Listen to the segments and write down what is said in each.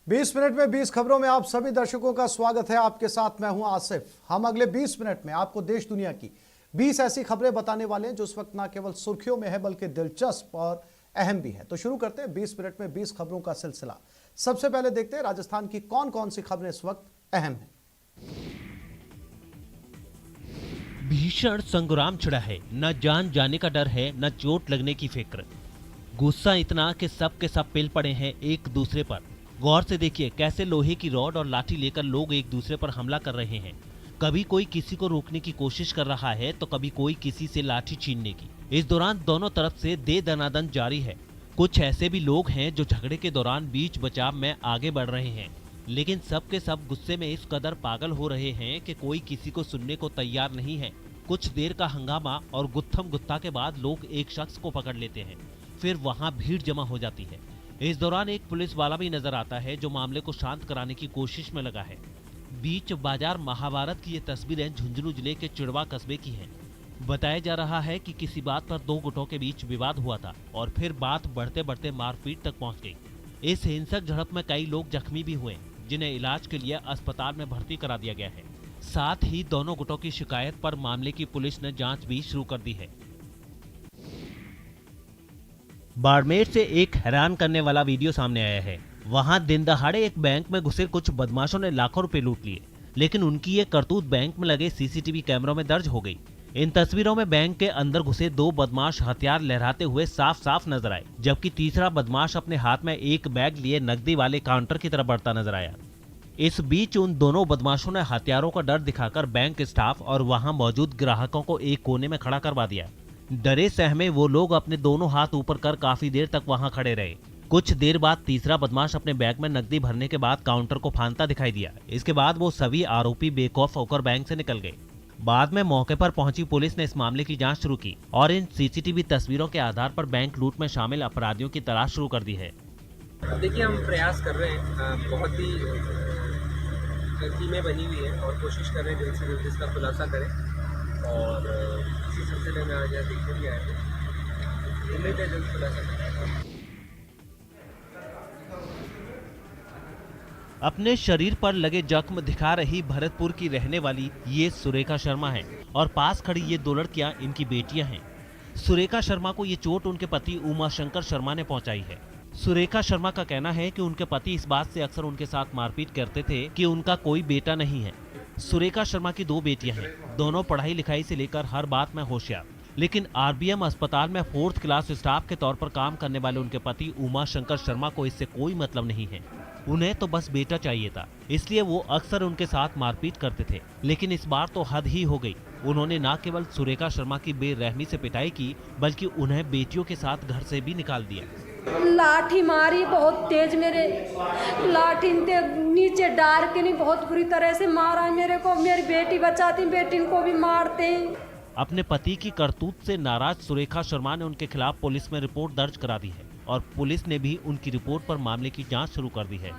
20 minute में 20 खबरों में आप सभी दर्शकों का स्वागत है। आपके साथ मैं हूं आसिफ। हम अगले 20 मिनट में आपको देश दुनिया की 20 ऐसी खबरें बताने वाले हैं जो इस वक्त न केवल सुर्खियों में है बल्कि दिलचस्प और अहम भी है। तो शुरू करते हैं 20 मिनट में 20 खबरों का सिलसिला। सबसे पहले देखते हैं राजस्थान की कौन कौन सी खबरें इस वक्त अहम है। भीषण संग्राम छिड़ा है, न जान जाने का डर है, न चोट लगने की फिक्र। गुस्सा इतना कि सब के सब पिल पड़े हैं एक दूसरे पर। गौर से देखिए कैसे लोहे की रॉड और लाठी लेकर लोग एक दूसरे पर हमला कर रहे हैं। कभी कोई किसी को रोकने की कोशिश कर रहा है तो कभी कोई किसी से लाठी छीनने की। इस दौरान दोनों तरफ से दे दनादन जारी है। कुछ ऐसे भी लोग हैं जो झगड़े के दौरान बीच बचाव में आगे बढ़ रहे हैं, लेकिन सब के सब गुस्से में इस कदर पागल हो रहे हैं कि कोई किसी को सुनने को तैयार नहीं है। कुछ देर का हंगामा और गुत्थम गुत्था के बाद लोग एक शख्स को पकड़ लेते हैं, फिर वहां भीड़ जमा हो जाती है। इस दौरान एक पुलिस वाला भी नजर आता है जो मामले को शांत कराने की कोशिश में लगा है। बीच बाजार महाभारत की ये तस्वीरें झुंझुनू जिले के चिड़वा कस्बे की हैं। बताया जा रहा है कि किसी बात पर दो गुटों के बीच विवाद हुआ था और फिर बात बढ़ते बढ़ते मारपीट तक पहुंच गई। इस हिंसक झड़प में कई लोग जख्मी भी हुए, जिन्हें इलाज के लिए अस्पताल में भर्ती करा दिया गया है। साथ ही दोनों गुटों की शिकायत पर मामले की पुलिस ने जांच भी शुरू कर दी है। बाड़मेर से एक हैरान करने वाला वीडियो सामने आया है। वहां दिन दहाड़े एक बैंक में घुसे कुछ बदमाशों ने लाखों रुपए लूट लिए, लेकिन उनकी ये करतूत बैंक में लगे सीसीटीवी कैमरों में दर्ज हो गई। इन तस्वीरों में बैंक के अंदर घुसे दो बदमाश हथियार लहराते हुए साफ साफ नजर आए, जबकि तीसरा बदमाश अपने हाथ में एक बैग लिए नकदी वाले काउंटर की तरफ बढ़ता नजर आया। इस बीच उन दोनों बदमाशों ने हथियारों का डर दिखाकर बैंक स्टाफ और वहां मौजूद ग्राहकों को एक कोने में खड़ा करवा दिया। डरे सहमे वो लोग अपने दोनों हाथ ऊपर कर काफी देर तक वहां खड़े रहे। कुछ देर बाद तीसरा बदमाश अपने बैग में नकदी भरने के बाद काउंटर को फांदता दिखाई दिया। इसके बाद वो सभी आरोपी बेखौफ होकर बैंक से निकल गए। बाद में मौके पर पहुंची पुलिस ने इस मामले की जांच शुरू की और इन सीसीटीवी तस्वीरों के आधार पर बैंक लूट में शामिल अपराधियों की तलाश शुरू कर दी है। देखिए, हम प्रयास कर रहे हैं, बहुत ही टीमें बनी हुई है और कोशिश कर रहे हैं जल्द से जल्द इसका खुलासा करें। और इसी सिलसिले में आज देखने भी आए हैं, उम्मीद है जल्द खुलासा करें। अपने शरीर पर लगे जख्म दिखा रही भरतपुर की रहने वाली ये सुरेखा शर्मा है और पास खड़ी ये दो लड़कियां इनकी बेटियां हैं। सुरेखा शर्मा को ये चोट उनके पति उमा शंकर शर्मा ने पहुंचाई है। सुरेखा शर्मा का कहना है कि उनके पति इस बात से अक्सर उनके साथ मारपीट करते थे कि उनका कोई बेटा नहीं है। सुरेखा शर्मा की दो बेटियां हैं, दोनों पढ़ाई लिखाई से लेकर हर बात में होशियार, लेकिन आरबीएम अस्पताल में 4th क्लास स्टाफ के तौर पर काम करने वाले उनके पति उमा शंकर शर्मा को इससे कोई मतलब नहीं है। उन्हें तो बस बेटा चाहिए था, इसलिए वो अक्सर उनके साथ मारपीट करते थे, लेकिन इस बार तो हद ही हो गई। उन्होंने न केवल सुरेखा शर्मा की बेरहमी से पिटाई की बल्कि उन्हें बेटियों के साथ घर से भी निकाल दिया। लाठी मारी बहुत तेज, मेरे लाठी नीचे डाल के नहीं बहुत बुरी तरह से मारा मेरे को। मेरी बेटी बचाती, बेटी को भी मारते। अपने पति की करतूत से नाराज सुरेखा शर्मा ने उनके खिलाफ पुलिस में रिपोर्ट दर्ज करा दी है और पुलिस ने भी उनकी रिपोर्ट पर मामले की जांच शुरू कर दी है।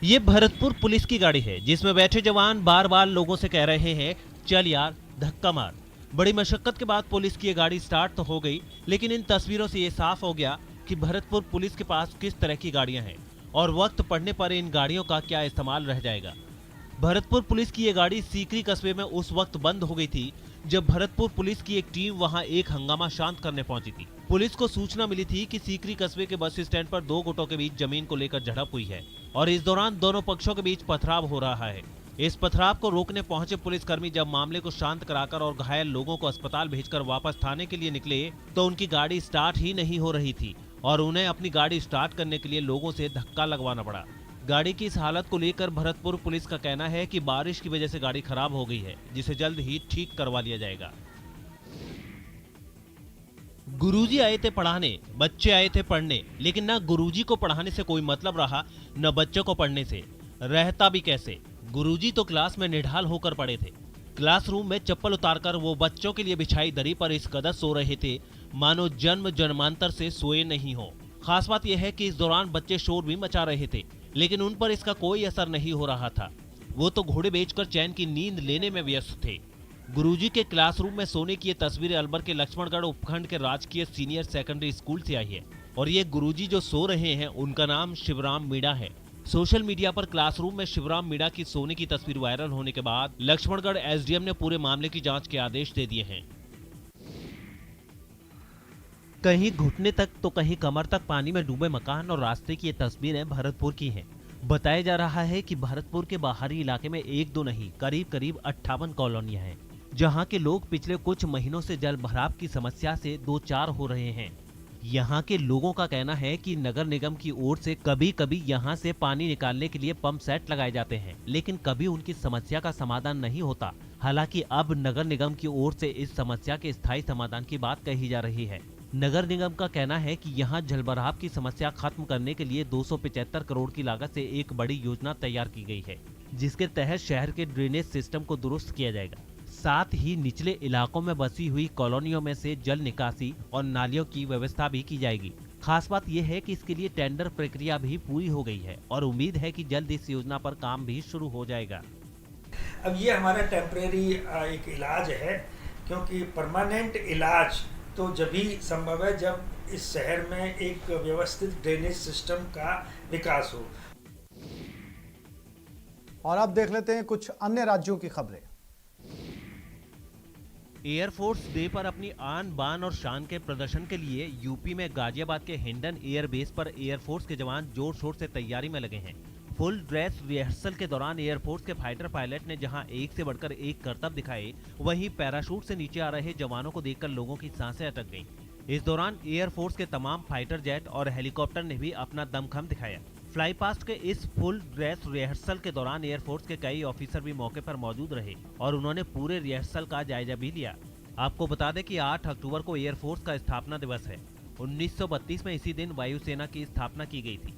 ये भरतपुर पुलिस की गाड़ी है जिसमें बैठे जवान बार बार लोगों से कह रहे हैं, चल यार धक्का मार। बड़ी मशक्कत के बाद पुलिस की ये गाड़ी स्टार्ट तो हो गई, लेकिन इन तस्वीरों से ये साफ हो गया कि भरतपुर पुलिस के पास किस तरह की गाड़ियां हैं और वक्त पड़ने पर इन गाड़ियों का क्या इस्तेमाल रह जाएगा। भरतपुर पुलिस की ये गाड़ी सीकरी कस्बे में उस वक्त बंद हो गई थी जब भरतपुर पुलिस की एक टीम वहां एक हंगामा शांत करने पहुंची थी। पुलिस को सूचना मिली थी कि सीकरी कस्बे के बस स्टैंड पर दो गुटों के बीच जमीन को लेकर झड़प हुई है और इस दौरान दोनों पक्षों के बीच पथराव हो रहा है। इस पथराव को रोकने पहुंचे पुलिसकर्मी जब मामले को शांत कराकर और घायल लोगों को अस्पताल भेजकर वापस थाने के लिए निकले तो उनकी गाड़ी स्टार्ट ही नहीं हो रही थी और उन्हें अपनी गाड़ी स्टार्ट करने के लिए लोगों से धक्का लगवाना पड़ा। गाड़ी की इस हालत को लेकर भरतपुर पुलिस का कहना है कि बारिश की वजह से गाड़ी खराब हो गई है, जिसे जल्द ही ठीक करवा लिया जाएगा। गुरुजी आए थे पढ़ाने, बच्चे आए थे पढ़ने, लेकिन न गुरुजी को पढ़ाने से कोई मतलब रहा न बच्चों को पढ़ने से। रहता भी कैसे? गुरुजी तो क्लास में निढाल होकर पड़े थे। क्लासरूम में चप्पल उतारकर वो बच्चों के लिए बिछाई दरी पर इस कदर सो रहे थे मानो जन्म जन्मांतर से सोए नहीं हो। खास बात यह है कि इस दौरान बच्चे शोर भी मचा रहे थे, लेकिन उन पर इसका कोई असर नहीं हो रहा था। वो तो घोड़े बेचकर चैन की नींद लेने में व्यस्त थे। गुरुजी के क्लासरूम में सोने की ये तस्वीरें अलवर के लक्ष्मणगढ़ उपखंड के राजकीय सीनियर सेकेंडरी स्कूल से आई है और ये गुरुजी जो सो रहे हैं उनका नाम शिवराम मीणा है। सोशल मीडिया पर क्लासरूम में शिवराम मीणा की सोने की तस्वीर वायरल होने के बाद लक्ष्मणगढ़ एसडीएम ने पूरे मामले की जांच के आदेश दे दिए हैं। कहीं घुटने तक तो कहीं कमर तक पानी में डूबे मकान और रास्ते की ये तस्वीरें भरतपुर की हैं। बताया जा रहा है कि भरतपुर के बाहरी इलाके में एक दो नहीं करीब 58 कॉलोनियां हैं, जहां के लोग पिछले कुछ महीनों से जल भराव की समस्या से दो चार हो रहे हैं। यहां के लोगों का कहना है कि नगर निगम की ओर से कभी कभी यहां से पानी निकालने के लिए पंप सेट लगाए जाते हैं, लेकिन कभी उनकी समस्या का समाधान नहीं होता। हालांकि अब नगर निगम की ओर से इस समस्या के स्थायी समाधान की बात कही जा रही है। नगर निगम का कहना है कि यहां जलभराव की समस्या खत्म करने के लिए 275 करोड़ की लागत से एक बड़ी योजना तैयार की गई है, जिसके तहत शहर के ड्रेनेज सिस्टम को दुरुस्त किया जाएगा। साथ ही निचले इलाकों में बसी हुई कॉलोनियों में से जल निकासी और नालियों की व्यवस्था भी की जाएगी। खास बात यह है कि इसके लिए टेंडर प्रक्रिया भी पूरी हो गई है और उम्मीद है कि जल्द इस योजना पर काम भी शुरू हो जाएगा। अब ये हमारा टेम्परेरी एक इलाज है, क्योंकि परमानेंट इलाज तो जब भी संभव है जब इस शहर में एक व्यवस्थित ड्रेनेज सिस्टम का विकास हो। और अब देख लेते हैं कुछ अन्य राज्यों की खबरें। एयरफोर्स डे पर अपनी आन बान और शान के प्रदर्शन के लिए यूपी में गाजियाबाद के हिंडन एयरबेस पर एयरफोर्स के जवान जोर शोर से तैयारी में लगे हैं। फुल ड्रेस रिहर्सल के दौरान एयरफोर्स के फाइटर पायलट ने जहां एक से बढ़कर एक करतब दिखाए, वहीं पैराशूट से नीचे आ रहे जवानों को देखकर लोगों की सांसें अटक गईं। इस दौरान एयरफोर्स के तमाम फाइटर जेट और हेलीकॉप्टर ने भी अपना दमखम दिखाया। फ्लाई पास्ट के इस फुल ड्रेस रिहर्सल के दौरान एयरफोर्स के कई ऑफिसर भी मौके पर मौजूद रहे और उन्होंने पूरे रिहर्सल का जायजा भी लिया। आपको बता दें कि 8 अक्टूबर को एयरफोर्स का स्थापना दिवस है। 1932 में इसी दिन वायुसेना की स्थापना की गई थी।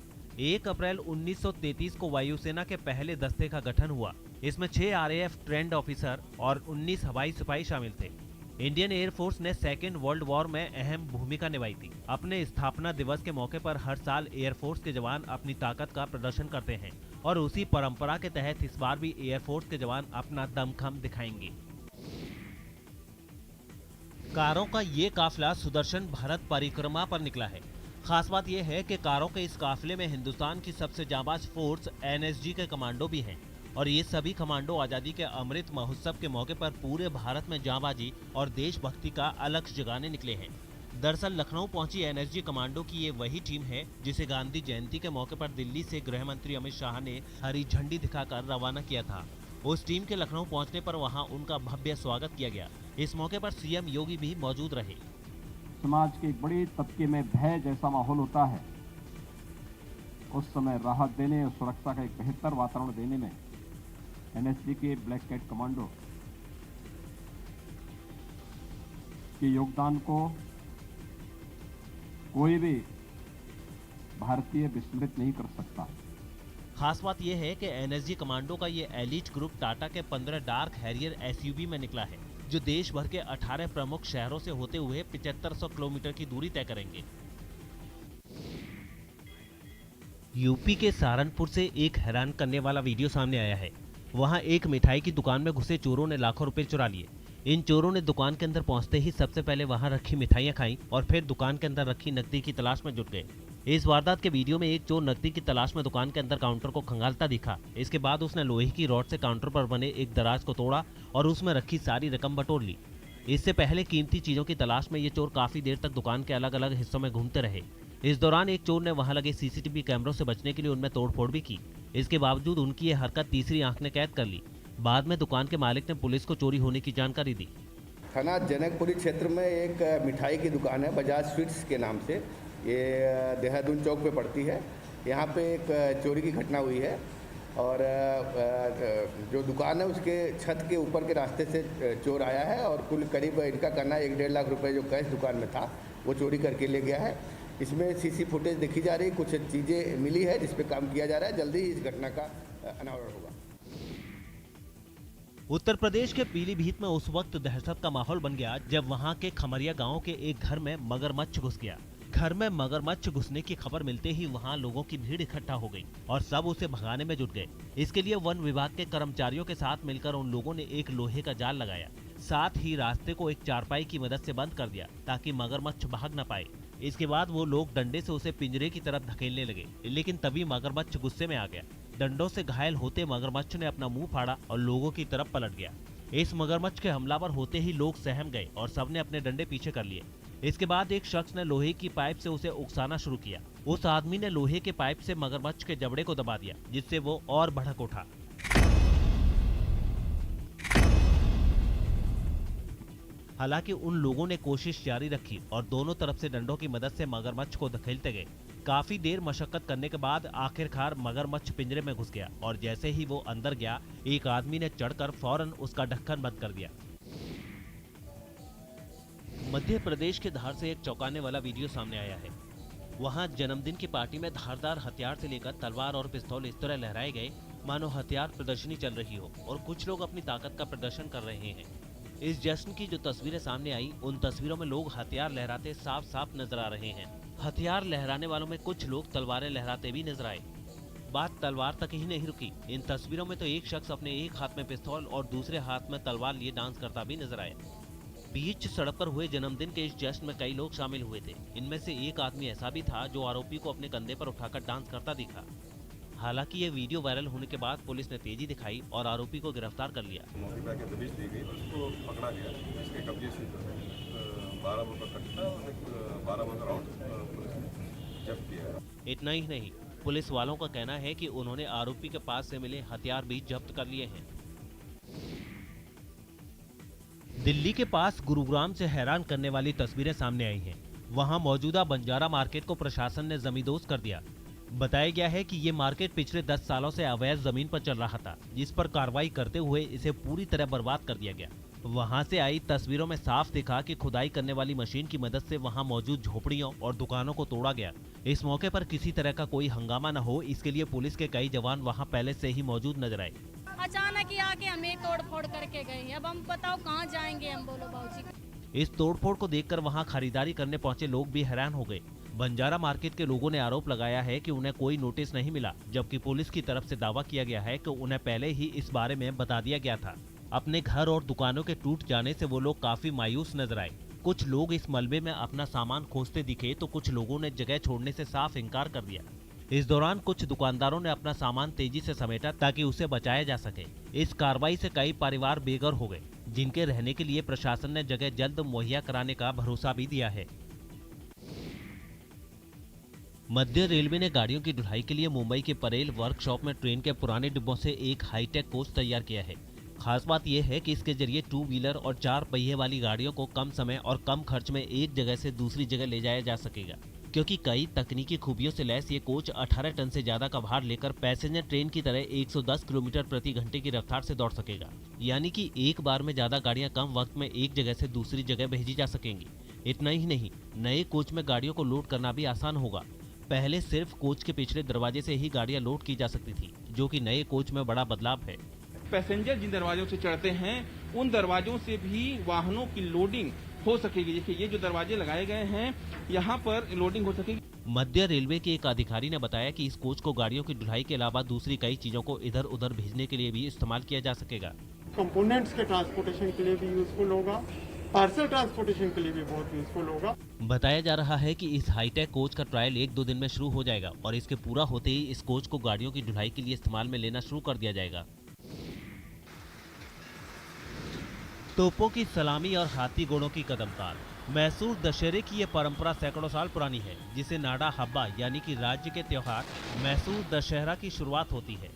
1 अप्रैल 1933 को वायुसेना के पहले दस्ते का गठन हुआ। इसमें 6 RAF ट्रेंड ऑफिसर और 19 हवाई सिपाही शामिल थे। इंडियन एयरफोर्स ने सेकेंड वर्ल्ड वॉर में अहम भूमिका निभाई थी। अपने स्थापना दिवस के मौके पर हर साल एयरफोर्स के जवान अपनी ताकत का प्रदर्शन करते हैं और उसी परंपरा के तहत इस बार भी एयरफोर्स के जवान अपना दमखम दिखाएंगे। कारों का ये काफिला सुदर्शन भारत परिक्रमा पर निकला है। खास बात यह है कि कारों के इस काफिले में हिंदुस्तान की सबसे जांबाज फोर्स NSG के कमांडो भी हैं और ये सभी कमांडो आज़ादी के अमृत महोत्सव के मौके पर पूरे भारत में जांबाजी और देशभक्ति का अलख जगाने निकले हैं। दरअसल लखनऊ पहुंची NSG कमांडो की ये वही टीम है जिसे गांधी जयंती के मौके पर दिल्ली से गृह मंत्री अमित शाह ने हरी झंडी दिखाकर रवाना किया था। उस टीम के लखनऊ पहुंचने पर वहां उनका भव्य स्वागत किया गया। इस मौके पर CM योगी भी मौजूद रहे। समाज के एक बड़े तबके में भय जैसा माहौल होता है, उस समय राहत देने और सुरक्षा का एक बेहतर वातावरण देने में NSG के ब्लैक कैट कमांडो के योगदान को कोई भी भारतीय विस्मृत नहीं कर सकता। खास बात यह है कि NSG कमांडो का ये एलिट ग्रुप टाटा के 15 डार्क हैरियर SUV में निकला है, जो देश भर के 18 प्रमुख शहरों से होते हुए 7500 किलोमीटर की दूरी तय करेंगे। यूपी के सहारनपुर से एक हैरान करने वाला वीडियो सामने आया है। वहां एक मिठाई की दुकान में घुसे चोरों ने लाखों रुपए चुरा लिए। इन चोरों ने दुकान के अंदर पहुंचते ही सबसे पहले वहां रखी मिठाइयां खाईं और फिर दुकान के अंदर रखी नकदी की तलाश में जुट गए। इस वारदात के वीडियो में एक चोर नकदी की तलाश में दुकान के अंदर काउंटर को खंगालता दिखा। इसके बाद उसने लोहे की रॉड से काउंटर पर बने एक दराज को तोड़ा और उसमें रखी सारी रकम बटोर ली। इससे पहले कीमती चीजों की तलाश में ये चोर काफी देर तक दुकान के अलग अलग हिस्सों में घूमते रहे। इस दौरान एक चोर ने वहां लगे CCTV कैमरों से बचने के लिए उनमें तोड़फोड़ भी की। इसके बावजूद उनकी ये हरकत तीसरी आंख ने कैद कर ली। बाद में दुकान के मालिक ने पुलिस को चोरी होने की जानकारी दी। थाना जनकपुरी क्षेत्र में एक मिठाई की दुकान है, बजाज स्वीट्स के नाम से। ये देहरादून चौक पे पड़ती है। यहाँ पे एक चोरी की घटना हुई है और जो दुकान है उसके छत के ऊपर के रास्ते से चोर आया है और कुल करीब इनका कहना है 1-1.5 लाख रुपए जो कैश दुकान में था वो चोरी करके ले गया है। इसमें CC फुटेज देखी जा रही, कुछ चीज़ें मिली है जिस पे काम किया जा रहा है। जल्दी इस घटना का अनावरण होगा। उत्तर प्रदेश के पीलीभीत में उस वक्त दहशत का माहौल बन गया जब वहां के खमरिया गांव के एक घर में मगरमच्छ घुस गया। घर में मगरमच्छ घुसने की खबर मिलते ही वहां लोगों की भीड़ इकट्ठा हो गई और सब उसे भगाने में जुट गए। इसके लिए वन विभाग के कर्मचारियों के साथ मिलकर उन लोगों ने एक लोहे का जाल लगाया। साथ ही रास्ते को एक चारपाई की मदद से बंद कर दिया ताकि मगरमच्छ भाग न पाए। इसके बाद वो लोग डंडे से उसे पिंजरे की तरफ धकेलने लगे, लेकिन तभी मगरमच्छ गुस्से में आ गया। डंडों से घायल होते मगरमच्छ ने अपना मुंह फाड़ा और लोगों की तरफ पलट गया। इस मगरमच्छ के हमलावर होते ही लोग सहम गए और सबने अपने डंडे पीछे कर लिए। इसके बाद एक शख्स ने लोहे की पाइप से उसे उकसाना शुरू किया। उस आदमी ने लोहे के पाइप से मगरमच्छ के जबड़े को दबा दिया, जिससे वो और भड़क उठा। हालांकि उन लोगों ने कोशिश जारी रखी और दोनों तरफ से डंडों की मदद से मगरमच्छ को धकेलते गए। काफी देर मशक्कत करने के बाद आखिरकार मगरमच्छ पिंजरे में घुस गया और जैसे ही वो अंदर गया, एक आदमी ने चढ़कर फौरन उसका ढक्कन बंद कर दिया। मध्य प्रदेश के धार से एक चौंकाने वाला वीडियो सामने आया है। वहां जन्मदिन की पार्टी में धारदार हथियार से लेकर तलवार और पिस्तौल इस तरह लहराए गए मानो हथियार प्रदर्शनी चल रही हो और कुछ लोग अपनी ताकत का प्रदर्शन कर रहे हैं। इस जश्न की जो तस्वीरें सामने आई, उन तस्वीरों में लोग हथियार लहराते साफ साफ नजर आ रहे हैं। हथियार लहराने वालों में कुछ लोग तलवारें लहराते भी नजर आए। बात तलवार तक ही नहीं रुकी, इन तस्वीरों में तो एक शख्स अपने एक हाथ में पिस्तौल और दूसरे हाथ में तलवार लिए डांस करता भी नजर आया। बीच सड़क पर हुए जन्मदिन के इस जश्न में कई लोग शामिल हुए थे। इनमें से एक आदमी ऐसा भी था जो आरोपी को अपने कंधे पर उठाकर डांस करता दिखा। हालांकि ये वीडियो वायरल होने के बाद पुलिस ने तेजी दिखाई और आरोपी को गिरफ्तार कर लिया। मौके पर आके दबिश दी गई, उसको पकड़ा गया। इसके कब्जे से 12 बोर का कट्टा और 12 बोर का राउंड पुलिस ने जब्त किया। इतना ही नहीं, पुलिस वालों का कहना है कि उन्होंने आरोपी के पास से मिले हथियार भी जब्त कर लिए हैं। दिल्ली के पास गुरुग्राम से हैरान करने वाली तस्वीरें सामने आई हैं। वहां मौजूदा बंजारा मार्केट को प्रशासन ने जमींदोज कर दिया। बताया गया है कि ये मार्केट पिछले 10 सालों से अवैध जमीन पर चल रहा था, जिस पर कार्रवाई करते हुए इसे पूरी तरह बर्बाद कर दिया गया। वहां से आई तस्वीरों में साफ दिखा कि खुदाई करने वाली मशीन की मदद से वहां मौजूद झोपड़ियों और दुकानों को तोड़ा गया। इस मौके पर किसी तरह का कोई हंगामा न हो, इसके लिए पुलिस के कई जवान वहां पहले से ही मौजूद नजर आए। अचानक ही आके हमें तोड़ फोड़ करके गए। अब हम बताओ कहाँ जाएंगे हम, बोलो बाबूजी। इस तोड़फोड़ को देखकर वहां खरीदारी करने पहुंचे लोग भी हैरान हो गए। बंजारा मार्केट के लोगों ने आरोप लगाया है कि उन्हें कोई नोटिस नहीं मिला, जबकि पुलिस की तरफ से दावा किया गया है कि उन्हें पहले ही इस बारे में बता दिया गया था। अपने घर और दुकानों के टूट जाने से वो लोग काफी मायूस नजर आए। कुछ लोग इस मलबे में अपना सामान खोजते दिखे तो कुछ लोगों ने जगह छोड़ने से साफ इनकार कर दिया। इस दौरान कुछ दुकानदारों ने अपना सामान तेजी से समेटा ताकि उसे बचाया जा सके। इस कार्रवाई से कई परिवार बेघर हो गए, जिनके रहने के लिए प्रशासन ने जगह जल्द मुहैया कराने का भरोसा भी दिया है। मध्य रेलवे ने गाड़ियों की ढुलाई के लिए मुंबई के परेल वर्कशॉप में ट्रेन के पुराने डिब्बों से एक हाईटेक कोच तैयार किया है। खास बात यह है कि इसके जरिए 2 व्हीलर और 4 पहिए वाली गाड़ियों को कम समय और कम खर्च में एक जगह से दूसरी जगह ले जाया जा सकेगा, क्योंकि कई तकनीकी खूबियों से लैस ये कोच 18 टन से ज्यादा का भार लेकर पैसेंजर ट्रेन की तरह 110 किलोमीटर प्रति घंटे की रफ्तार से दौड़ सकेगा। यानी कि एक बार में ज्यादा गाड़ियां कम वक्त में एक जगह से दूसरी जगह भेजी जा सकेंगी। इतना ही नहीं, नए कोच में गाड़ियों को लोड करना भी आसान होगा। पहले सिर्फ कोच के पिछले दरवाजे से ही गाड़ियां लोड की जा सकती थी, जो कि नए कोच में बड़ा बदलाव है। पैसेंजर जिन दरवाजों से चढ़ते हैं उन दरवाजों से भी वाहनों की लोडिंग हो सकेगी। देखिए ये जो दरवाजे लगाए गए हैं यहाँ पर लोडिंग हो सकेगी। मध्य रेलवे के एक अधिकारी ने बताया कि इस कोच को गाड़ियों की ढुलाई के अलावा दूसरी कई चीजों को इधर उधर भेजने के लिए भी इस्तेमाल किया जा सकेगा। कंपोनेंट्स के ट्रांसपोर्टेशन के लिए भी यूजफुल होगा, पार्सल ट्रांसपोर्टेशन के लिए भी बहुत यूजफुल होगा। बताया जा रहा है कि इस हाईटेक कोच का ट्रायल 1-2 दिन में शुरू हो जाएगा और इसके पूरा होते ही इस कोच को गाड़ियों की ढुलाई के लिए इस्तेमाल में लेना शुरू कर दिया जाएगा। तोपों की सलामी और हाथी घोड़ों की कदमताल। मैसूर दशहरे की ये परंपरा सैकड़ों साल पुरानी है, जिसे नाडा हब्बा यानी कि राज्य के त्योहार मैसूर दशहरा की शुरुआत होती है।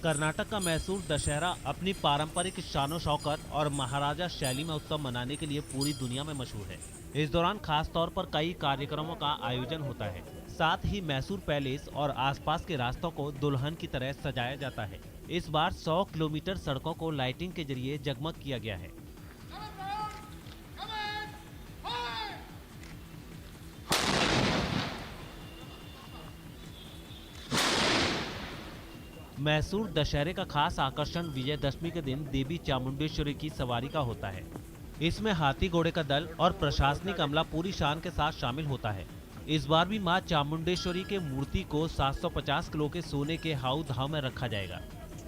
कर्नाटक का मैसूर दशहरा अपनी पारंपरिक शानो शौकत और महाराजा शैली में उत्सव मनाने के लिए पूरी दुनिया में मशहूर है। इस दौरान खास तौर पर कई कार्यक्रमों का आयोजन होता है। साथ ही मैसूर पैलेस और आसपास के रास्तों को दुल्हन की तरह सजाया जाता है। इस बार 100 किलोमीटर सड़कों को लाइटिंग के जरिए जगमग किया गया है। मैसूर दशहरे का खास आकर्षण विजयदशमी के दिन देवी चामुंडेश्वरी की सवारी का होता है। इसमें हाथी घोड़े का दल और प्रशासनिक अमला पूरी शान के साथ शामिल होता है। इस बार भी मां चामुंडेश्वरी के मूर्ति को 750 किलो के सोने के हाउ धाव में रखा जाएगा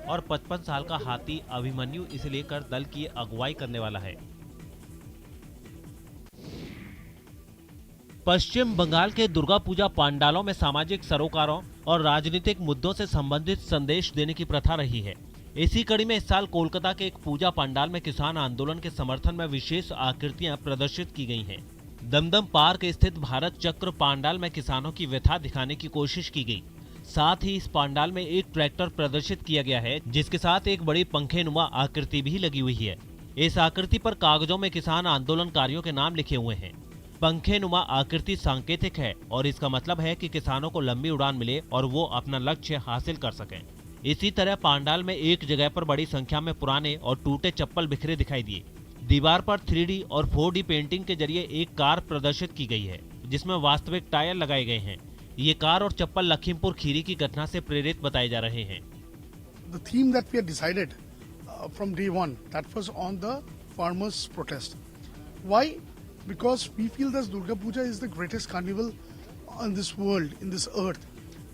और 55 साल का हाथी अभिमन्यु इसे लेकर दल की अगुवाई करने वाला है। पश्चिम बंगाल के दुर्गा पूजा पंडालों में सामाजिक सरोकारों और राजनीतिक मुद्दों से संबंधित संदेश देने की प्रथा रही है। इसी कड़ी में इस साल कोलकाता के एक पूजा पंडाल में किसान आंदोलन के समर्थन में विशेष आकृतियां प्रदर्शित की गई हैं। दमदम पार्क स्थित भारत चक्र पंडाल में किसानों की व्यथा दिखाने की कोशिश की गई। साथ ही इस पंडाल में एक ट्रैक्टर प्रदर्शित किया गया है, जिसके साथ एक बड़ी पंखेनुमा आकृति भी लगी हुई है। इस आकृति पर कागजों में किसान आंदोलनकारियों के नाम लिखे हुए हैं। पंखेनुमा आकृति सांकेतिक है और इसका मतलब है कि किसानों को लंबी उड़ान मिले और वो अपना लक्ष्य हासिल कर सकें। इसी तरह पंडाल में एक जगह पर बड़ी संख्या में पुराने और टूटे चप्पल बिखरे दिखाई दिए। दीवार पर 3D और 4D पेंटिंग के जरिए एक कार प्रदर्शित की गई है, जिसमें वास्तविक टायर लगाए गए हैं। ये कार और चप्पल लखीमपुर खीरी की घटना से प्रेरित बताए जा रहे हैं। The theme that we had decided from day one, that was on the farmers' protest. Why? Because we feel that Durga Puja is the greatest carnival on this world, in this earth.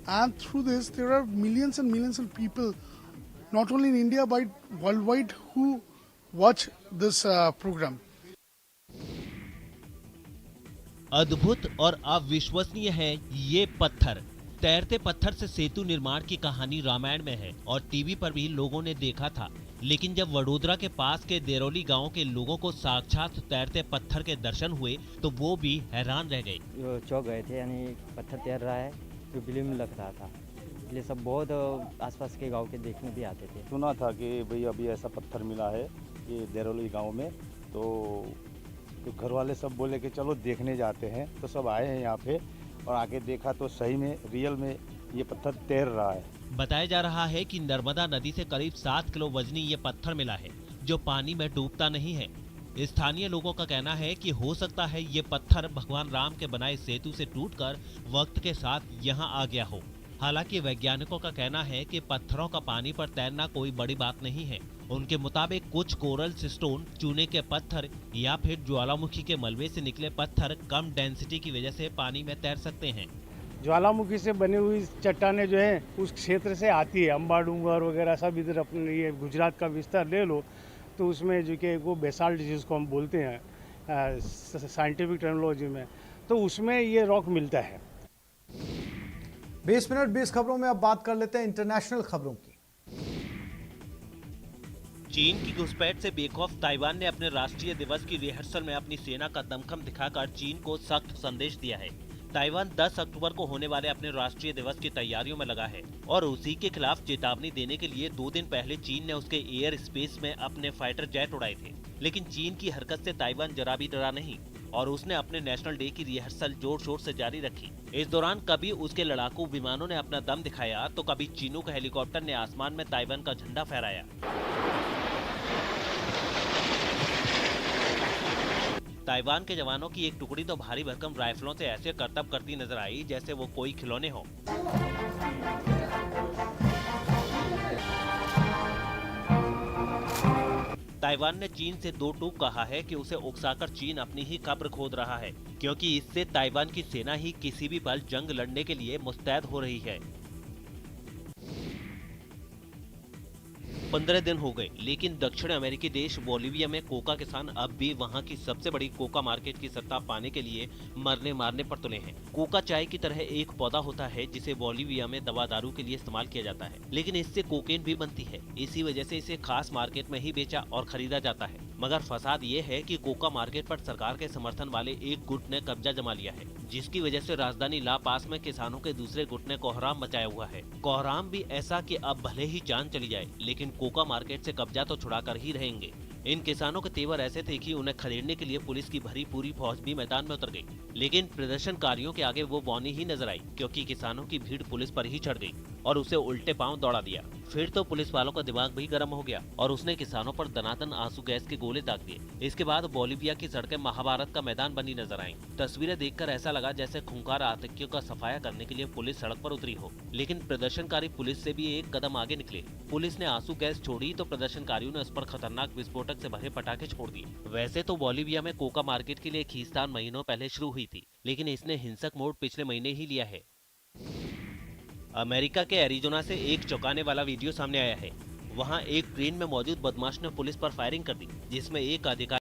And through this, there are millions and millions of people, not only in India but worldwide, who watch this program. अद्भुत और अविश्वसनीय है ये पत्थर। तैरते पत्थर से सेतु निर्माण की कहानी रामायण में है और टीवी पर भी लोगों ने देखा था, लेकिन जब वडोदरा के पास के देरोली गांव के लोगों को साक्षात तैरते पत्थर के दर्शन हुए तो वो भी हैरान रह गए। चौक गए थे, यानी पत्थर तैर रहा है तो फिल्म लग रहा था, इसलिए सब बहुत आसपास के गांव के देखने भी आते थे। सुना था कि भाई अभी ऐसा पत्थर मिला है ये देरोली गांव में, तो घर वाले सब बोले कि चलो देखने जाते हैं। तो सब आए हैं यहाँ पे और आके देखा तो सही में रियल में ये पत्थर तैर रहा है। बताया जा रहा है कि नर्मदा नदी से करीब 7 किलो वजनी ये पत्थर मिला है, जो पानी में डूबता नहीं है। स्थानीय लोगों का कहना है कि हो सकता है ये पत्थर भगवान राम के बनाए सेतु से टूटकर वक्त के साथ यहाँ आ गया हो। हालांकि वैज्ञानिकों का कहना है कि पत्थरों का पानी पर तैरना कोई बड़ी बात नहीं है। उनके मुताबिक कुछ कोरल स्टोन, चूने के पत्थर या फिर ज्वालामुखी के मलबे से निकले पत्थर कम डेंसिटी की वजह से पानी में तैर सकते हैं। ज्वालामुखी से बनी हुई चट्टानें जो है उस क्षेत्र से आती है। अंबा डूंगर वगैरह सब इधर अपने ये गुजरात का विस्तार ले लो तो उसमें जो कि वो बेसाल्ट जिसको हम बोलते हैं साइंटिफिक टर्मिनोलॉजी में, तो उसमें ये रॉक मिलता है। 20 मिनट 20 खबरों में अब बात कर लेते हैं इंटरनेशनल खबरों की। चीन की घुसपैठ से बेखौफ ताइवान ने अपने राष्ट्रीय दिवस की रिहर्सल में अपनी सेना का दमखम दिखाकर चीन को सख्त संदेश दिया है। ताइवान 10 अक्टूबर को होने वाले अपने राष्ट्रीय दिवस की तैयारियों में लगा है और उसी के खिलाफ चेतावनी देने के लिए 2 दिन पहले चीन ने उसके एयर स्पेस में अपने फाइटर जेट उड़ाए थे। लेकिन चीन की हरकत से ताइवान जरा भी डरा नहीं और उसने अपने नेशनल डे की रिहर्सल जोर शोर से जारी रखी। इस दौरान कभी उसके लड़ाकू विमानों ने अपना दम दिखाया तो कभी चीनू का हेलीकॉप्टर ने आसमान में ताइवान का झंडा फहराया। ताइवान के जवानों की एक टुकड़ी तो भारी भरकम राइफलों से ऐसे करतब करती नजर आई जैसे वो कोई खिलौने हो। ताइवान ने चीन से 2 टूक कहा है कि उसे उकसाकर चीन अपनी ही कब्र खोद रहा है, क्योंकि इससे ताइवान की सेना ही किसी भी पल जंग लड़ने के लिए मुस्तैद हो रही है। 15 दिन हो गए, लेकिन दक्षिण अमेरिकी देश बोलिविया में कोका किसान अब भी वहां की सबसे बड़ी कोका मार्केट की सत्ता पाने के लिए मरने मारने पर तुले हैं। कोका चाय की तरह एक पौधा होता है जिसे बोलिविया में दवा दारू के लिए इस्तेमाल किया जाता है, लेकिन इससे कोकेन भी बनती है। इसी वजह से इसे खास मार्केट में ही बेचा और खरीदा जाता है। मगर फसाद ये है कि कोका मार्केट पर सरकार के समर्थन वाले एक गुट ने कब्जा जमा लिया है, जिसकी वजह से राजधानी ला पास में किसानों के दूसरे गुट ने कोहराम मचाया हुआ है। कोहराम भी ऐसा कि अब भले ही जान चली जाए, लेकिन कोका मार्केट से कब्जा तो छुड़ा कर ही रहेंगे। इन किसानों के तेवर ऐसे थे कि उन्हें खदेड़ने के लिए पुलिस की भरी पूरी फौज भी मैदान में उतर गई, लेकिन प्रदर्शनकारियों के आगे वो बौनी ही नजर आई, क्योंकि किसानों की भीड़ पुलिस पर ही चढ़ गई और उसे उल्टे पांव दौड़ा दिया। फिर तो पुलिस वालों का दिमाग भी गर्म हो गया और उसने किसानों पर दनादन आंसू गैस के गोले दाग दिए। इसके बाद बोलिविया की सड़कें महाभारत का मैदान बनी नजर आईं। तस्वीरें देखकर ऐसा लगा जैसे खूंखार आतंकियों का सफाया करने के लिए पुलिस सड़क पर उतरी हो, लेकिन प्रदर्शनकारी पुलिस से भी एक कदम आगे निकले। पुलिस ने आंसू गैस छोड़ी तो प्रदर्शनकारियों ने उस पर खतरनाक विस्फोटक से भरे पटाखे छोड़ दिए। वैसे तो बोलिविया में कोका मार्केट के लिए खींचतान महीनों पहले शुरू हुई थी, लेकिन इसने हिंसक मोड़ पिछले महीने ही लिया है। अमेरिका के एरिजोना से एक चौंकाने वाला वीडियो सामने आया है। वहां एक ट्रेन में मौजूद बदमाश ने पुलिस पर फायरिंग कर दी, जिसमें एक अधिकारी